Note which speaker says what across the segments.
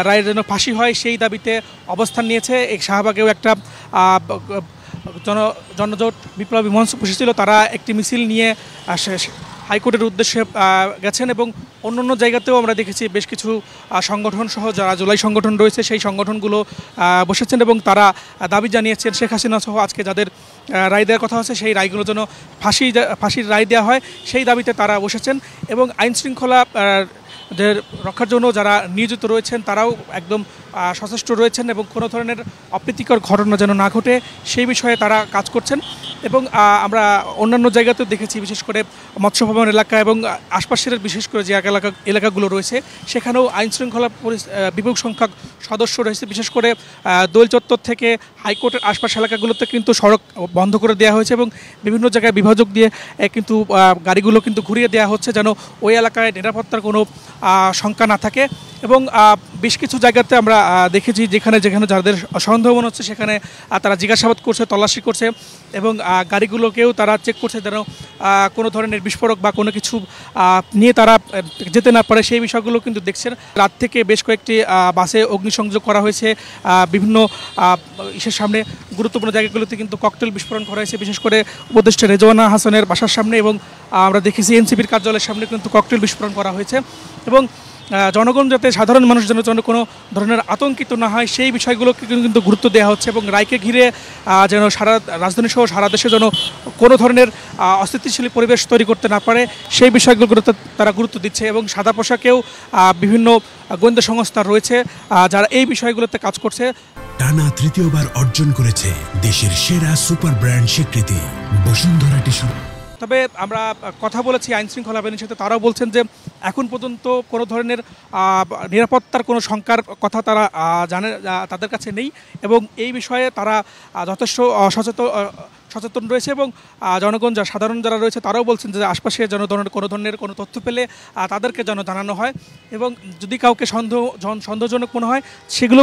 Speaker 1: রায়ের যেন ফাঁসি হয় সেই দাবিতে অবস্থান নিয়েছে। এই শাহবাগেও একটা জনজোট বিপ্লবী মঞ্চ বসেছিল, তারা একটি মিছিল নিয়ে হাইকোর্টের উদ্দেশ্যে গেছেন এবং অন্য জায়গাতেও আমরা দেখেছি বেশ কিছু সংগঠন সহ যারা জুলাই সংগঠন রয়েছে সেই সংগঠনগুলো বসেছেন এবং তারা দাবি জানিয়েছেন শেখ হাসিনা সহ আজকে যাদের রায় দেওয়ার কথা আছে সেই রায়গুলো যেন ফাঁসির রায় দেওয়া হয় সেই দাবিতে তারা বসেছেন এবং আইনশৃঙ্খলা রক্ষার জন্য যারা নিয়োজিত রয়েছেন তারাও একদম সচেষ্ট রয়েছেন এবং কোনো ধরনের অপ্রীতিকর ঘটনা যেন না ঘটে সেই বিষয়ে তারা কাজ করছেন। এবং আমরা অন্যান্য জায়গাতেও দেখেছি, বিশেষ করে মৎস্য ভবন এলাকা এবং আশপাশের বিশেষ করে যে এলাকাগুলো রয়েছে সেখানেও আইনশৃঙ্খলা বিপুল সংখ্যক সদস্য রয়েছে। বিশেষ করে দোল চত্বর থেকে হাইকোর্টের আশপাশ এলাকাগুলোতে কিন্তু সড়ক বন্ধ করে দেওয়া হয়েছে এবং বিভিন্ন জায়গায় বিভাজক দিয়ে কিন্তু গাড়িগুলো কিন্তু ঘুরিয়ে দেওয়া হচ্ছে যেন ওই এলাকায় নিরাপত্তার কোনো শঙ্কা না থাকে। এবং বেশ কিছু জায়গাতে আমরা দেখেছি যেখানে যাদের সন্দেহ মনে হচ্ছে সেখানে তারা জিজ্ঞাসাবাদ করছে, তল্লাশি করছে এবং গাড়িগুলোকেও তারা চেক করছে যেন কোনো ধরনের বিস্ফোরক বা কোনো কিছু নিয়ে তারা যেতে না পারে সেই বিষয়গুলো কিন্তু দেখছেন। রাত থেকে বেশ কয়েকটি বাসে অগ্নিসংযোগ করা হয়েছে, বিভিন্ন ইসের সামনে গুরুত্বপূর্ণ জায়গাগুলোতে কিন্তু ককটেল বিস্ফোরণ করা হয়েছে, বিশেষ করে উপদেষ্টা রেজওয়ানা হাসানের বাসার সামনে এবং আমরা দেখেছি এনসিপির কার্যালয়ের সামনে কিন্তু ককটেল বিস্ফোরণ করা হয়েছে। এবং জনগণ যাতে সাধারণ মানুষ যেন কোনো ধরনের আতঙ্কিত না হয় সেই বিষয়গুলোকে কিন্তু গুরুত্ব দেওয়া হচ্ছে এবং রায়কে ঘিরে যেন সারা রাজধানী সহ সারা দেশে যেন কোনো ধরনের অস্থিতিশীল পরিবেশ তৈরি করতে না পারে সেই বিষয়গুলোতে তারা গুরুত্ব দিচ্ছে। এবং সাদা পোশাকেও বিভিন্ন গোয়েন্দা সংস্থা রয়েছে যারা এই বিষয়গুলোতে কাজ করছে।
Speaker 2: টানা তৃতীয়বার অর্জন করেছে দেশের সেরা সুপার ব্র্যান্ড স্বীকৃতি বসুন্ধরা টিস্যু।
Speaker 1: তবে আমরা কথা বলেছি আইনশৃঙ্খলা বাহিনীর সাথে, তারাও বলছেন যে এখন পর্যন্ত কোনো ধরনের নিরাপত্তার কোনো শঙ্কার কথা তারা জানে তাদের কাছে নেই এবং এই বিষয়ে তারা যথেষ্ট সচেতন রয়েছে এবং জনগণ সাধারণ যারা রয়েছে তারাও বলছেন যে আশপাশে যেন কোনো ধরনের কোনো তথ্য পেলে তাদেরকে যেন জানানো হয় এবং যদি কাউকে সন্দেহজনক মনে হয় সেগুলো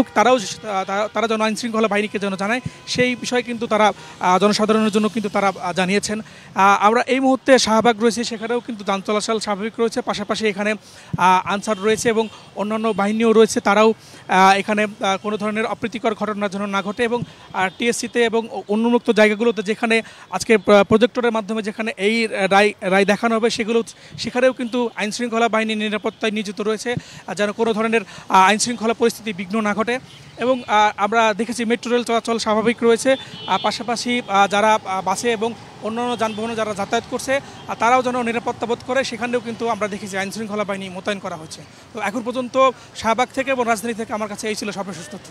Speaker 1: তারা যেন আইনশৃঙ্খলা বাহিনীকে যেন জানায় সেই বিষয়ে কিন্তু তারা জনসাধারণের জন্য কিন্তু তারা জানিয়েছেন। আমরা এই মুহূর্তে শাহবাগ রয়েছে, সেখানেও কিন্তু যান চলাচল স্বাভাবিক রয়েছে, পাশাপাশি এখানে আনসার রয়েছে এবং অন্যান্য বাহিনীও রয়েছে, তারাও এখানে কোনো ধরনের অপ্রীতিকর ঘটনা যেন না ঘটে। এবং টিএসসিতে এবং উন্মুক্ত জায়গাগুলোতে যেখানে আজকে প্রজেক্টরের মাধ্যমে যেখানে এই রায় দেখানো হবে সেখানেও কিন্তু আইনশৃঙ্খলা বাহিনী নিরাপত্তায় নিয়োজিত রয়েছে যেন কোনো ধরনের আইনশৃঙ্খলা পরিস্থিতি বিঘ্ন না ঘটে। এবং আমরা দেখেছি মেট্রো রেল চলাচল স্বাভাবিক রয়েছে, পাশাপাশি যারা বাসে এবং অন্যান্য যানবাহনে যারা যাতায়াত করছে তারাও যেন নিরাপত্তা বোধ করে সেখানেও কিন্তু আমরা দেখেছি আইনশৃঙ্খলা বাহিনী মোতায়েন করা হচ্ছে। তো এখন পর্যন্ত শাহবাগ থেকে এবং রাজধানী থেকে আমার কাছে এই ছিল সর্বশেষ তথ্য।